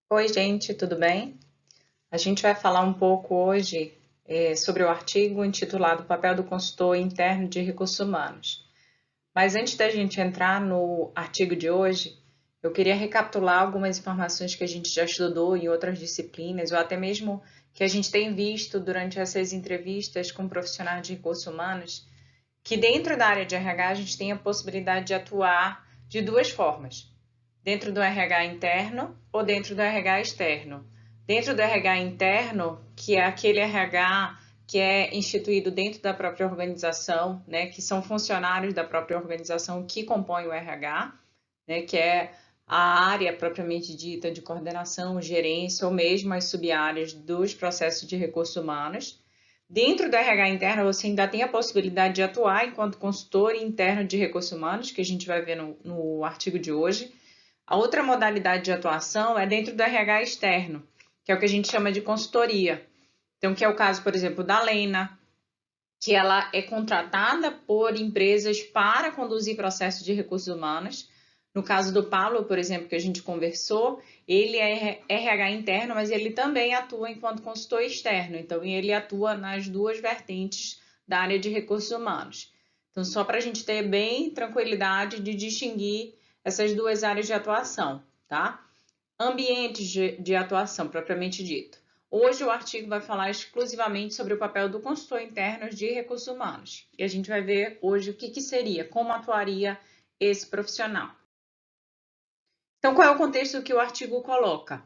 Oi, gente, tudo bem? A gente vai falar um pouco hoje sobre o artigo intitulado Papel do Consultor Interno de Recursos Humanos. Mas antes da gente entrar no artigo de hoje, eu queria recapitular algumas informações que a gente já estudou em outras disciplinas, ou até mesmo que a gente tem visto durante essas entrevistas com profissionais de recursos humanos, que dentro da área de RH a gente tem a possibilidade de atuar de duas formas: dentro do RH interno ou dentro do RH externo. Dentro do RH interno, que é aquele RH que é instituído dentro da própria organização, né, que são funcionários da própria organização que compõem o RH, né, que é a área propriamente dita de coordenação, gerência ou mesmo as sub-áreas dos processos de recursos humanos. Dentro do RH interno, você ainda tem a possibilidade de atuar enquanto consultor interno de recursos humanos, que a gente vai ver no artigo de hoje. A outra modalidade de atuação é dentro do RH externo, que é o que a gente chama de consultoria. Então, que é o caso, por exemplo, da Lena, que ela é contratada por empresas para conduzir processos de recursos humanos. No caso do Paulo, por exemplo, que a gente conversou, ele é RH interno, mas ele também atua enquanto consultor externo. Então, ele atua nas duas vertentes da área de recursos humanos. Então, só para a gente ter bem tranquilidade de distinguir essas duas áreas de atuação, tá? Ambientes de atuação, propriamente dito. Hoje o artigo vai falar exclusivamente sobre o papel do consultor interno de recursos humanos. E a gente vai ver hoje o que seria, como atuaria esse profissional. Então, qual é o contexto que o artigo coloca?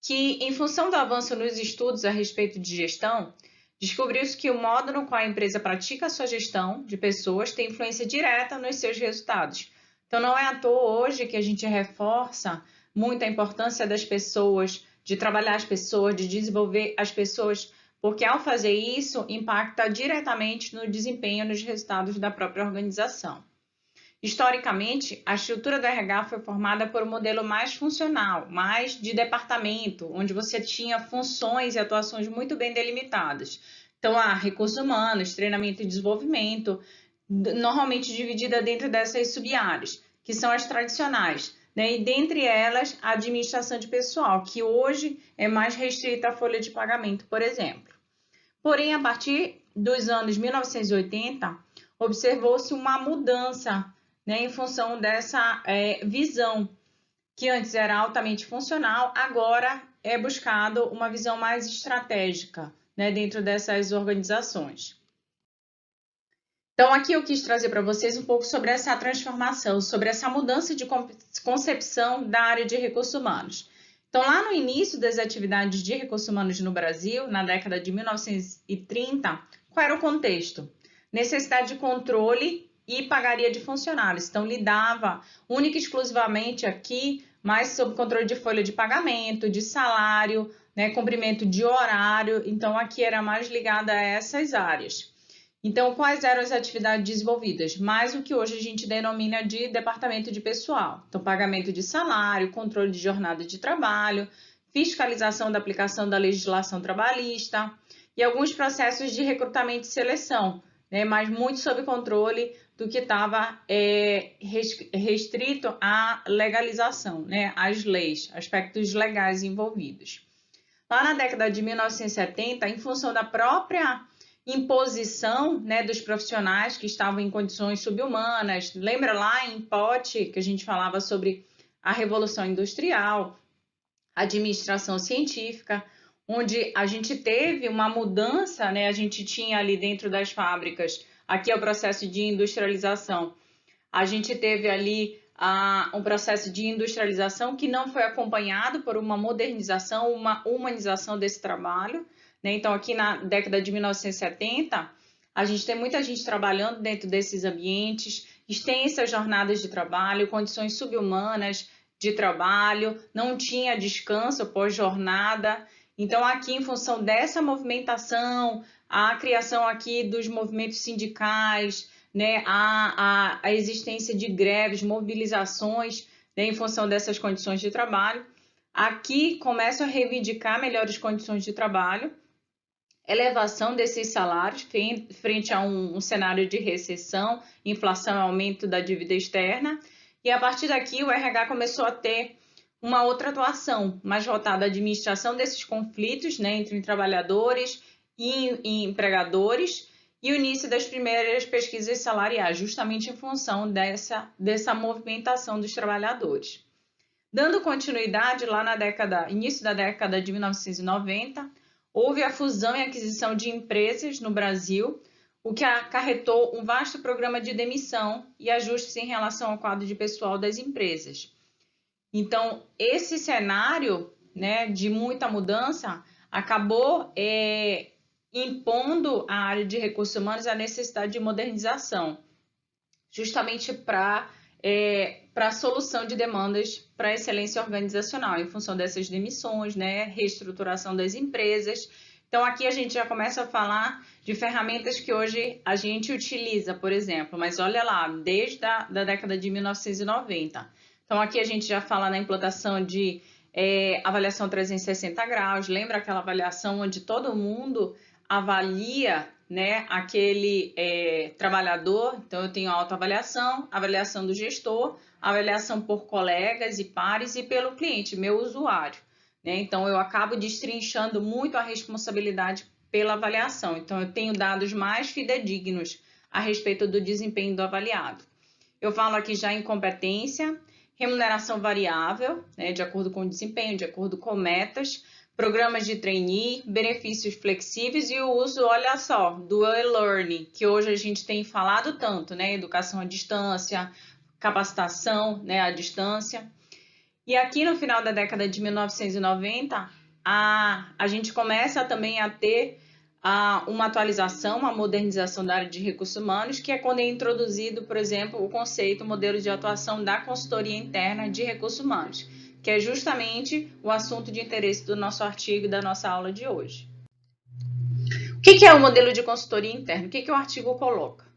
Que, em função do avanço nos estudos a respeito de gestão, descobriu-se que o modo no qual a empresa pratica a sua gestão de pessoas tem influência direta nos seus resultados. Então, não é à toa hoje que a gente reforça muito a importância das pessoas, de trabalhar as pessoas, de desenvolver as pessoas, porque ao fazer isso, impacta diretamente no desempenho, nos resultados da própria organização. Historicamente, a estrutura do RH foi formada por um modelo mais funcional, mais de departamento, onde você tinha funções e atuações muito bem delimitadas. Então, há recursos humanos, treinamento e desenvolvimento, normalmente dividida dentro dessas sub-áreas, que são as tradicionais, né? E dentre elas, a administração de pessoal, que hoje é mais restrita à folha de pagamento, por exemplo. Porém, a partir dos anos 1980, observou-se uma mudança, né, em função dessa visão, que antes era altamente funcional, agora é buscado uma visão mais estratégica, né, dentro dessas organizações. Então, aqui eu quis trazer para vocês um pouco sobre essa transformação, sobre essa mudança de concepção da área de recursos humanos. Então, lá no início das atividades de recursos humanos no Brasil, na década de 1930, qual era o contexto? Necessidade de controle e pagaria de funcionários. Então, lidava única e exclusivamente aqui mais sob controle de folha de pagamento, de salário, né, cumprimento de horário. Então, aqui era mais ligada a essas áreas. Então, quais eram as atividades desenvolvidas? Mais o que hoje a gente denomina de departamento de pessoal. Então, pagamento de salário, controle de jornada de trabalho, fiscalização da aplicação da legislação trabalhista e alguns processos de recrutamento e seleção, né? Mas muito sob controle do que estava restrito à legalização, né? Às leis, aspectos legais envolvidos. Lá na década de 1970, em função da própria imposição, né, dos profissionais que estavam em condições subhumanas. Lembra lá em Pote que a gente falava sobre a Revolução Industrial, a administração científica, onde a gente teve uma mudança, né? A gente tinha ali dentro das fábricas, aqui é o processo de industrialização, a gente teve ali um processo de industrialização que não foi acompanhado por uma modernização, uma humanização desse trabalho, né? Então, aqui na década de 1970, a gente tem muita gente trabalhando dentro desses ambientes, extensas jornadas de trabalho, condições subhumanas de trabalho, não tinha descanso pós-jornada. Então, aqui, em função dessa movimentação, a criação aqui dos movimentos sindicais, né, a existência de greves, mobilizações, né, em função dessas condições de trabalho. Aqui começam a reivindicar melhores condições de trabalho, elevação desses salários frente a um cenário de recessão, inflação e aumento da dívida externa. E a partir daqui o RH começou a ter uma outra atuação mais voltada à administração desses conflitos, né, entre trabalhadores e empregadores, e o início das primeiras pesquisas salariais, justamente em função dessa movimentação dos trabalhadores. Dando continuidade, lá início da década de 1990, houve a fusão e aquisição de empresas no Brasil, o que acarretou um vasto programa de demissão e ajustes em relação ao quadro de pessoal das empresas. Então, esse cenário, né, de muita mudança acabou impondo à área de recursos humanos a necessidade de modernização, justamente para a solução de demandas para a excelência organizacional, em função dessas demissões, né, reestruturação das empresas. Então, aqui a gente já começa a falar de ferramentas que hoje a gente utiliza, por exemplo, mas olha lá, desde a década de 1990. Então, aqui a gente já fala na implantação de avaliação 360 graus, lembra aquela avaliação onde todo mundo avalia, né, aquele trabalhador? Então, eu tenho autoavaliação, avaliação do gestor, avaliação por colegas e pares e pelo cliente, meu usuário, né? Então, eu acabo destrinchando muito a responsabilidade pela avaliação. Então, eu tenho dados mais fidedignos a respeito do desempenho do avaliado. Eu falo aqui já em competência, remuneração variável, né, de acordo com o desempenho, de acordo com metas, programas de trainee, benefícios flexíveis e o uso, olha só, do e-learning, que hoje a gente tem falado tanto, né, educação à distância, capacitação, né, à distância. E aqui no final da década de 1990, a gente começa também a ter uma atualização, uma modernização da área de recursos humanos, que é quando é introduzido, por exemplo, o conceito, o modelo de atuação da consultoria interna de recursos humanos, que é justamente o assunto de interesse do nosso artigo e da nossa aula de hoje. O que é o modelo de consultoria interna? O que o artigo coloca?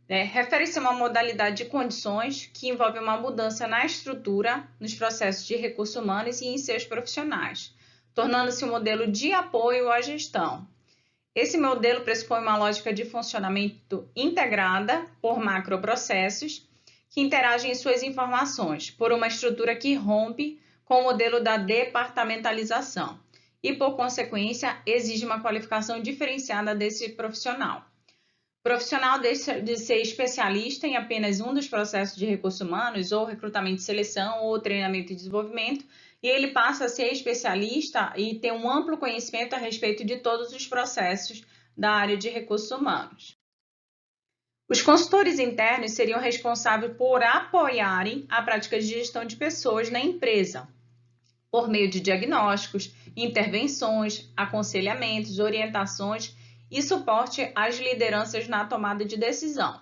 Refere-se a uma modalidade de condições que envolve uma mudança na estrutura, nos processos de recursos humanos e em seus profissionais, tornando-se um modelo de apoio à gestão. Esse modelo pressupõe uma lógica de funcionamento integrada por macroprocessos que interagem em suas informações, por uma estrutura que rompe com o modelo da departamentalização e, por consequência, exige uma qualificação diferenciada desse profissional. O profissional deixa de ser especialista em apenas um dos processos de recursos humanos, ou recrutamento e seleção, ou treinamento e desenvolvimento, e ele passa a ser especialista e ter um amplo conhecimento a respeito de todos os processos da área de recursos humanos. Os consultores internos seriam responsáveis por apoiarem a prática de gestão de pessoas na empresa, por meio de diagnósticos, intervenções, aconselhamentos, orientações e suporte às lideranças na tomada de decisão.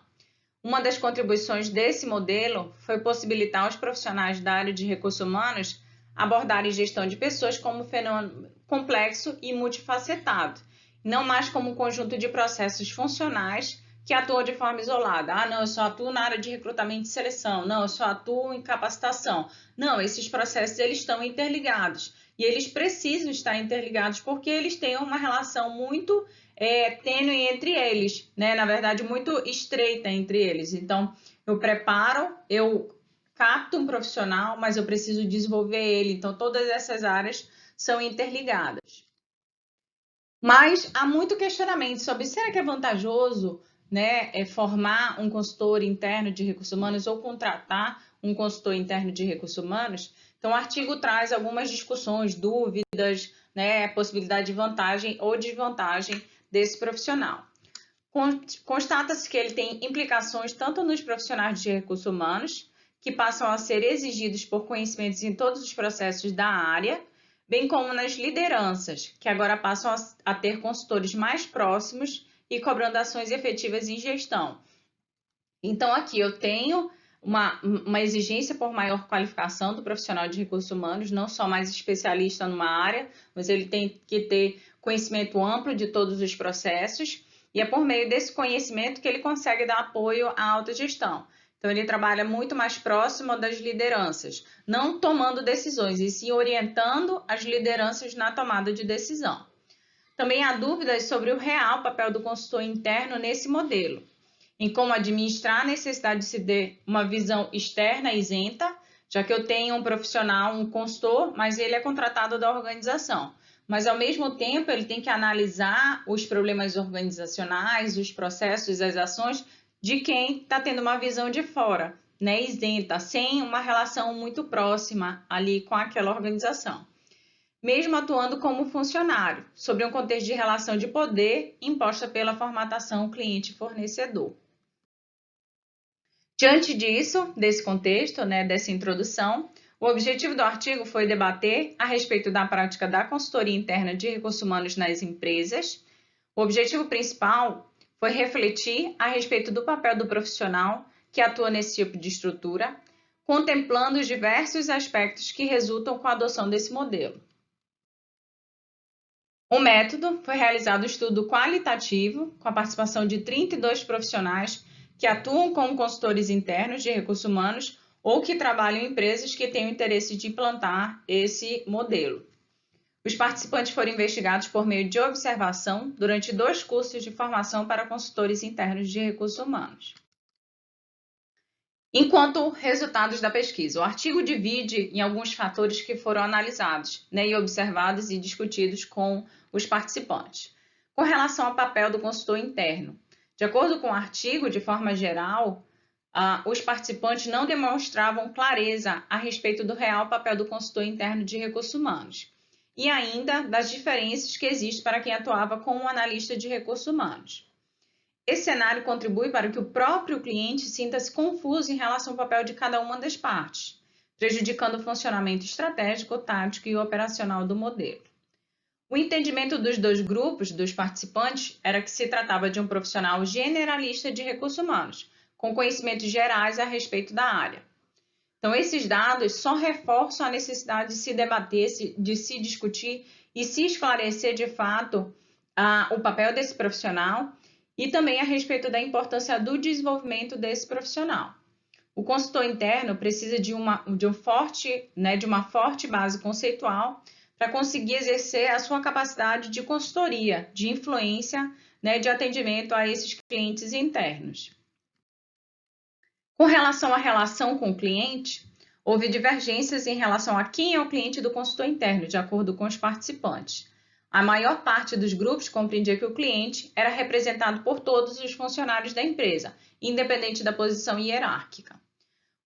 Uma das contribuições desse modelo foi possibilitar aos profissionais da área de recursos humanos abordarem gestão de pessoas como um fenômeno complexo e multifacetado, não mais como um conjunto de processos funcionais que atuam de forma isolada. Ah, não, eu só atuo na área de recrutamento e seleção. Não, eu só atuo em capacitação. Não, esses processos eles estão interligados e eles precisam estar interligados porque eles têm uma relação muito tênue entre eles, né? Na verdade, muito estreita entre eles. Então, eu preparo, eu capto um profissional, mas eu preciso desenvolver ele. Então, todas essas áreas são interligadas. Mas há muito questionamento sobre será que é vantajoso, né, formar um consultor interno de recursos humanos ou contratar um consultor interno de recursos humanos? Então, o artigo traz algumas discussões, dúvidas, né, possibilidade de vantagem ou desvantagem desse profissional. Constata-se que ele tem implicações tanto nos profissionais de recursos humanos, que passam a ser exigidos por conhecimentos em todos os processos da área, bem como nas lideranças, que agora passam a ter consultores mais próximos e cobrando ações efetivas em gestão. Então, aqui eu tenho uma exigência por maior qualificação do profissional de recursos humanos, não só mais especialista numa área, mas ele tem que ter conhecimento amplo de todos os processos, e é por meio desse conhecimento que ele consegue dar apoio à autogestão. Então, ele trabalha muito mais próximo das lideranças, não tomando decisões, e sim orientando as lideranças na tomada de decisão. Também há dúvidas sobre o real papel do consultor interno nesse modelo, em como administrar a necessidade de se ter uma visão externa isenta, já que eu tenho um profissional, um consultor, mas ele é contratado da organização. Mas, ao mesmo tempo, ele tem que analisar os problemas organizacionais, os processos, as ações de quem está tendo uma visão de fora, né, isenta, sem uma relação muito próxima ali com aquela organização, mesmo atuando como funcionário, sobre um contexto de relação de poder imposta pela formatação cliente-fornecedor. Diante disso, desse contexto, né, dessa introdução, o objetivo do artigo foi debater a respeito da prática da consultoria interna de recursos humanos nas empresas. O objetivo principal foi refletir a respeito do papel do profissional que atua nesse tipo de estrutura, contemplando os diversos aspectos que resultam com a adoção desse modelo. O método foi realizado um estudo qualitativo com a participação de 32 profissionais que atuam como consultores internos de recursos humanos ou que trabalham em empresas que têm o interesse de implantar esse modelo. Os participantes foram investigados por meio de observação durante 2 cursos de formação para consultores internos de recursos humanos. Enquanto resultados da pesquisa, o artigo divide em alguns fatores que foram analisados, né, e observados e discutidos com os participantes. Com relação ao papel do consultor interno, de acordo com o artigo, de forma geral, os participantes não demonstravam clareza a respeito do real papel do consultor interno de recursos humanos e ainda das diferenças que existem para quem atuava como analista de recursos humanos. Esse cenário contribui para que o próprio cliente sinta-se confuso em relação ao papel de cada uma das partes, prejudicando o funcionamento estratégico, tático e operacional do modelo. O entendimento dos 2 grupos dos participantes era que se tratava de um profissional generalista de recursos humanos, com conhecimentos gerais a respeito da área. Então, esses dados só reforçam a necessidade de se debater, de se discutir e se esclarecer de fato o papel desse profissional e também a respeito da importância do desenvolvimento desse profissional. O consultor interno precisa de uma forte base conceitual para conseguir exercer a sua capacidade de consultoria, de influência, né, de atendimento a esses clientes internos. Com relação à relação com o cliente, houve divergências em relação a quem é o cliente do consultor interno, de acordo com os participantes. A maior parte dos grupos compreendia que o cliente era representado por todos os funcionários da empresa, independente da posição hierárquica.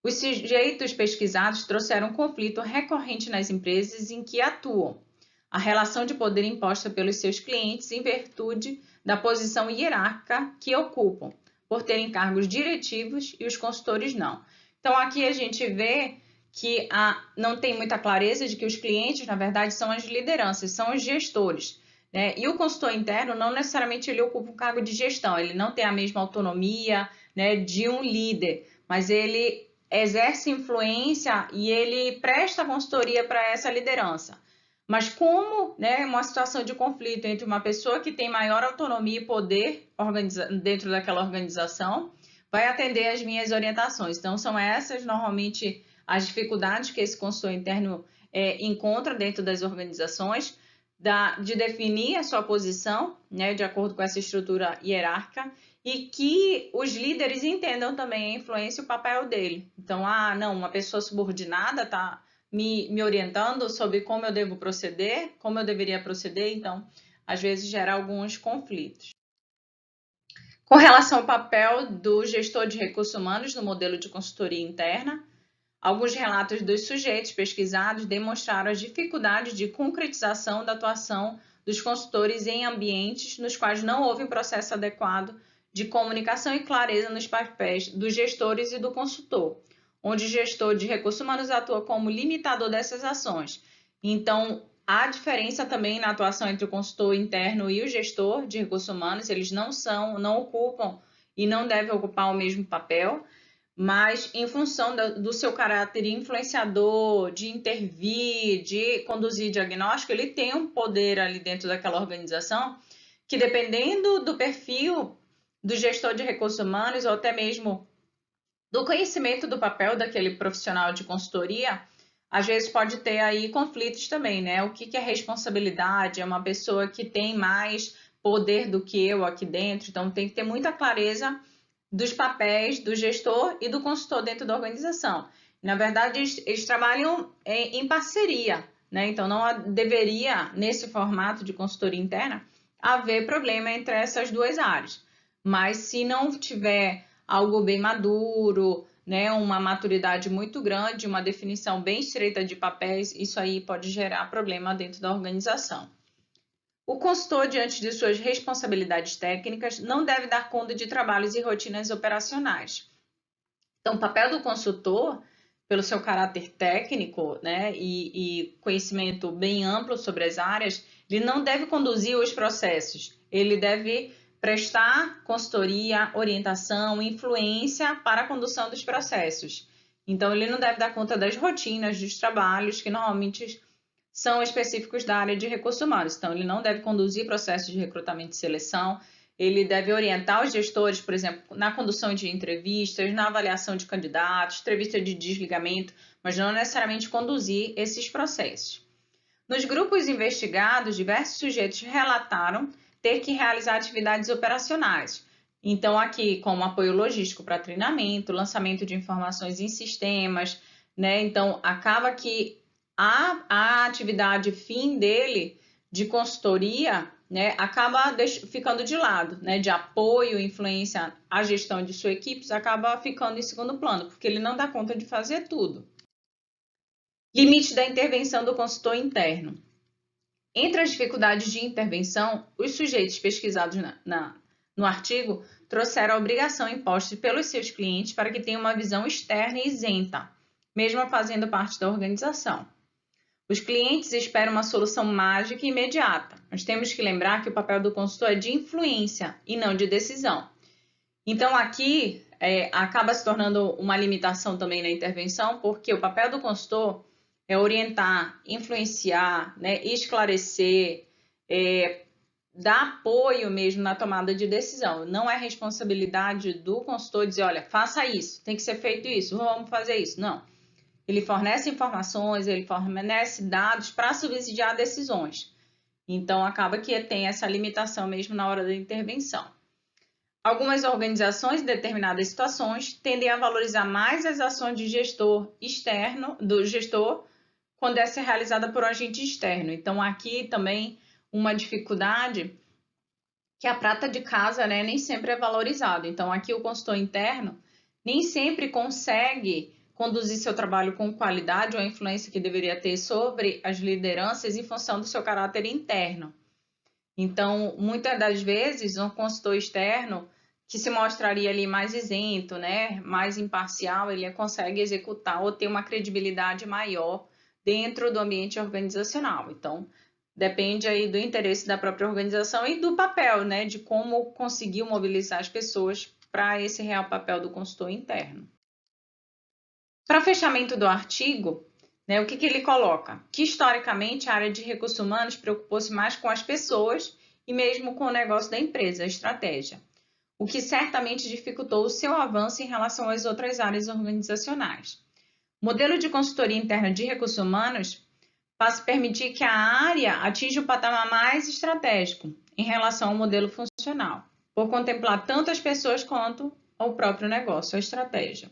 Os sujeitos pesquisados trouxeram um conflito recorrente nas empresas em que atuam, a relação de poder imposta pelos seus clientes em virtude da posição hierárquica que ocupam, por terem cargos diretivos e os consultores não. Então, aqui a gente vê que não tem muita clareza de que os clientes, na verdade, são as lideranças, são os gestores, né? E o consultor interno não necessariamente ele ocupa um cargo de gestão, ele não tem a mesma autonomia, né, de um líder, mas ele exerce influência e ele presta consultoria para essa liderança. Mas como, né, uma situação de conflito entre uma pessoa que tem maior autonomia e poder dentro daquela organização vai atender às minhas orientações. Então, são essas, normalmente, as dificuldades que esse consultor interno encontra dentro das organizações, de definir a sua posição, né, de acordo com essa estrutura hierárquica, e que os líderes entendam também a influência e o papel dele. Então, não, uma pessoa subordinada está me orientando sobre como eu devo proceder, como eu deveria proceder, então, às vezes, gera alguns conflitos. Com relação ao papel do gestor de recursos humanos no modelo de consultoria interna, alguns relatos dos sujeitos pesquisados demonstraram as dificuldades de concretização da atuação dos consultores em ambientes nos quais não houve um processo adequado de comunicação e clareza nos papéis dos gestores e do consultor, onde o gestor de recursos humanos atua como limitador dessas ações. Então, há diferença também na atuação entre o consultor interno e o gestor de recursos humanos, eles não ocupam e não devem ocupar o mesmo papel, mas em função do seu caráter influenciador, de intervir, de conduzir diagnóstico, ele tem um poder ali dentro daquela organização que, dependendo do perfil do gestor de recursos humanos ou até mesmo do conhecimento do papel daquele profissional de consultoria, às vezes pode ter aí conflitos também, né? O que é responsabilidade? É uma pessoa que tem mais poder do que eu aqui dentro, então tem que ter muita clareza dos papéis do gestor e do consultor dentro da organização, Na verdade, eles trabalham em parceria, né? Então, não deveria, nesse formato de consultoria interna, haver problema entre essas duas áreas. Mas se não tiver algo bem maduro, né, uma maturidade muito grande, uma definição bem estreita de papéis, isso aí pode gerar problema dentro da organização. O consultor, diante de suas responsabilidades técnicas, não deve dar conta de trabalhos e rotinas operacionais. Então, o papel do consultor, pelo seu caráter técnico, né, e conhecimento bem amplo sobre as áreas, ele não deve conduzir os processos, ele deve prestar consultoria, orientação, influência para a condução dos processos. Então, ele não deve dar conta das rotinas, dos trabalhos que normalmente são específicos da área de recursos humanos. Então, ele não deve conduzir processos de recrutamento e seleção, ele deve orientar os gestores, por exemplo, na condução de entrevistas, na avaliação de candidatos, entrevista de desligamento, mas não necessariamente conduzir esses processos. Nos grupos investigados, diversos sujeitos relataram ter que realizar atividades operacionais. Então, aqui, como apoio logístico para treinamento, lançamento de informações em sistemas, né? Então, acaba que a atividade fim dele, de consultoria, né, acaba ficando de lado, né, de apoio, influência à gestão de sua equipe, acaba ficando em segundo plano, porque ele não dá conta de fazer tudo. Limite da intervenção do consultor interno. Entre as dificuldades de intervenção, os sujeitos pesquisados no artigo trouxeram a obrigação imposta pelos seus clientes para que tenham uma visão externa e isenta, mesmo fazendo parte da organização. Os clientes esperam uma solução mágica e imediata, mas temos que lembrar que o papel do consultor é de influência e não de decisão. Então, aqui acaba se tornando uma limitação também na intervenção, porque o papel do consultor é orientar, influenciar, né, esclarecer, dar apoio mesmo na tomada de decisão. Não é responsabilidade do consultor dizer, olha, faça isso, tem que ser feito isso, vamos fazer isso. Não. Ele fornece informações, ele fornece dados para subsidiar decisões. Então, acaba que tem essa limitação mesmo na hora da intervenção. Algumas organizações, em determinadas situações, tendem a valorizar mais as ações de gestor externo, do gestor, quando essa é realizada por um agente externo. Então, aqui também uma dificuldade que a prata de casa, né, nem sempre é valorizado. Então, aqui o consultor interno nem sempre consegue conduzir seu trabalho com qualidade ou a influência que deveria ter sobre as lideranças em função do seu caráter interno. Então, muitas das vezes, um consultor externo que se mostraria ali mais isento, né, mais imparcial, ele consegue executar ou ter uma credibilidade maior dentro do ambiente organizacional. Então, depende aí do interesse da própria organização e do papel, né, de como conseguiu mobilizar as pessoas para esse real papel do consultor interno. Para fechamento do artigo, né, o que ele coloca? Que historicamente a área de recursos humanos preocupou-se mais com as pessoas e mesmo com o negócio da empresa, a estratégia, o que certamente dificultou o seu avanço em relação às outras áreas organizacionais. O modelo de consultoria interna de recursos humanos passa a permitir que a área atinja o patamar mais estratégico em relação ao modelo funcional, por contemplar tanto as pessoas quanto o próprio negócio, a estratégia.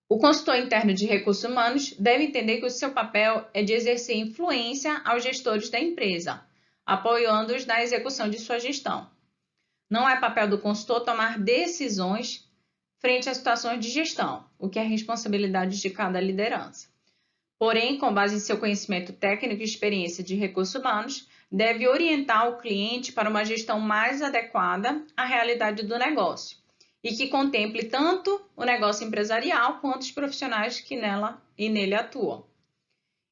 O consultor interno de recursos humanos deve entender que o seu papel é de exercer influência aos gestores da empresa, apoiando-os na execução de sua gestão. Não é papel do consultor tomar decisões frente a situações de gestão, o que é responsabilidade de cada liderança. Porém, com base em seu conhecimento técnico e experiência de recursos humanos, deve orientar o cliente para uma gestão mais adequada à realidade do negócio e que contemple tanto o negócio empresarial quanto os profissionais que nela e nele atuam.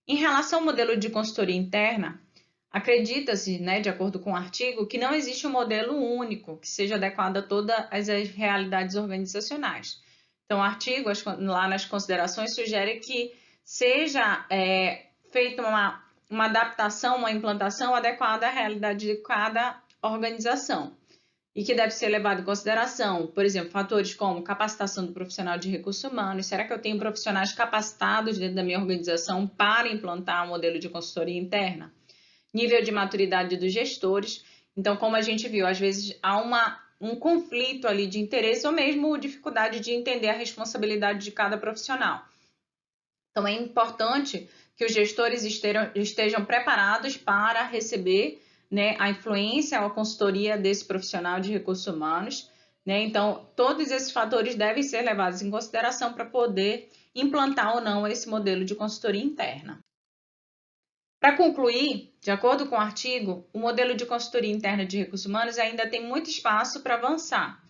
Em relação ao modelo de consultoria interna, acredita-se, né, de acordo com o artigo, que não existe um modelo único que seja adequado a todas as realidades organizacionais. Então, o artigo, lá nas considerações, sugere que seja feita uma adaptação, uma implantação adequada à realidade de cada organização e que deve ser levado em consideração, por exemplo, fatores como capacitação do profissional de recursos humanos. Será que eu tenho profissionais capacitados dentro da minha organização para implantar um modelo de consultoria interna? Nível de maturidade dos gestores. Então, como a gente viu, às vezes há um conflito ali de interesse ou mesmo dificuldade de entender a responsabilidade de cada profissional. Então, é importante que os gestores estejam preparados para receber, né, a influência ou a consultoria desse profissional de recursos humanos, né? Então, todos esses fatores devem ser levados em consideração para poder implantar ou não esse modelo de consultoria interna. Para concluir, de acordo com o artigo, o modelo de consultoria interna de recursos humanos ainda tem muito espaço para avançar,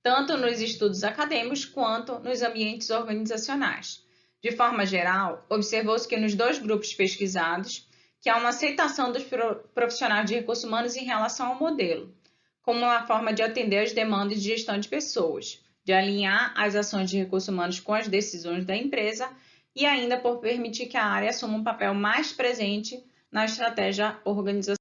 tanto nos estudos acadêmicos quanto nos ambientes organizacionais. De forma geral, observou-se que nos dois grupos pesquisados, que há uma aceitação dos profissionais de recursos humanos em relação ao modelo, como uma forma de atender às demandas de gestão de pessoas, de alinhar as ações de recursos humanos com as decisões da empresa e ainda por permitir que a área assuma um papel mais presente na estratégia organizacional.